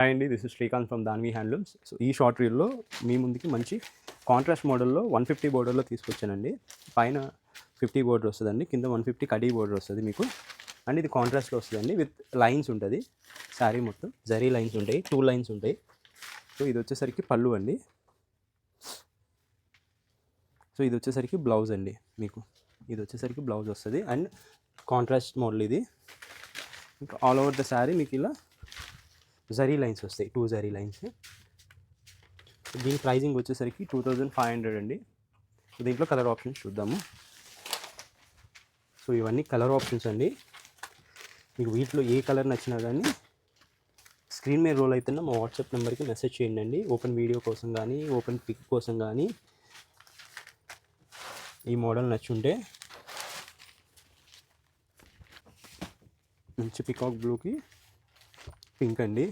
Hi అండి, this is Srikanth from Danvi handlooms. So ఈ short రీల్లో మీ ముందుకి మంచి కాంట్రాస్ట్ మోడల్లో 150 బోర్డర్లో తీసుకొచ్చానండి. పైన 50 బోర్డర్ వస్తుందండి, కింద 150 కడీ బోర్డర్ వస్తుంది మీకు. అండ్ ఇది కాంట్రాస్ట్లో వస్తుందండి, విత్ లైన్స్ ఉంటుంది. శారీ మొత్తం జరీ లైన్స్ ఉంటాయి, 2 లైన్స్ ఉంటాయి. సో ఇది వచ్చేసరికి పళ్ళు అండి. సో ఇది వచ్చేసరికి బ్లౌజ్ అండి మీకు. ఇది వచ్చేసరికి బ్లౌజ్ వస్తుంది అండ్ కాంట్రాస్ట్ మోడల్ ఇది. ఇంకా ఆల్ ఓవర్ ద శారీ మీకు ఇలా జరీ లైన్స్ వస్తాయి, 2 జరీ లైన్స్. దీని ప్రైజింగ్ వచ్చేసరికి 2500 అండి. దీంట్లో కలర్ ఆప్షన్స్ చూద్దాము. సో ఇవన్నీ కలర్ ఆప్షన్స్ అండి. మీకు వీటిలో ఏ కలర్ నచ్చినా కానీ స్క్రీన్ మీద రోల్ అవుతున్న మా వాట్సాప్ నెంబర్కి మెసేజ్ చేయండి అండి. ఓపెన్ వీడియో కోసం కానీ, ఓపెన్ పిక్ కోసం కానీ ఈ మోడల్ నచ్చుంటే. మంచి పికాక్ బ్లూకి పింక్ అండి,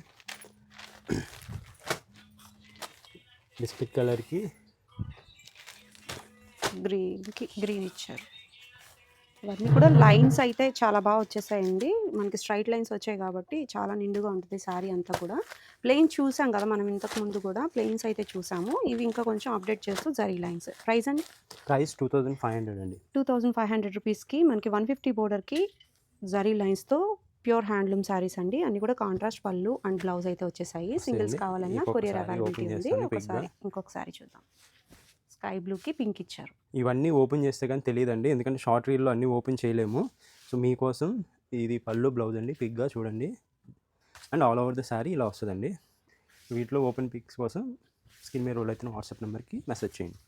బిస్కెట్ కలర్కి గ్రీన్ ఇచ్చారు. ఇవన్నీ కూడా లైన్స్ అయితే చాలా బాగా వచ్చేసాయండి. మనకి స్ట్రైట్ లైన్స్ వచ్చాయి కాబట్టి చాలా నిండుగా ఉంటుంది శారీ అంతా కూడా. ప్లెయిన్ చూసాం కదా మనం ఇంతకు ముందు కూడా, ప్లెయిన్స్ అయితే చూసాము. ఇవి ఇంకా కొంచెం అప్డేట్ చేస్తూ జరీ లైన్స్. ప్రైస్ అండి? ప్రైస్ 2500 అండి. 2500 రూపీస్కి మనకి 150 బోర్డర్కి జరీ లైన్స్తో ప్యూర్ హ్యాండ్లూమ్ శారీస్ అండి. అన్ని కూడా కాంట్రాస్ట్ పళ్ళు అండ్ బ్లౌజ్ అయితే వచ్చేసాయి. సింగిల్స్ కావాలన్నా కొరియర్ అవైలబిలిటీ ఉంది. ఇంకొకసారి చూద్దాం. స్కై బ్లూకి పింక్ ఇచ్చారు. ఇవన్నీ ఓపెన్ చేస్తే కానీ తెలియదండి, ఎందుకంటే షార్ట్ రీల్లో అన్నీ ఓపెన్ చేయలేము. సో మీకోసం ఇది పళ్ళు బ్లౌజ్ అండి, పిక్గా చూడండి. And all over the sari ఇలా వస్తుందండి. వీటిలో ఓపెన్ పిక్స్ కోసం స్క్రీన్ మీద రోల్ అయితే వాట్సాప్ నెంబర్కి మెసేజ్ చేయండి.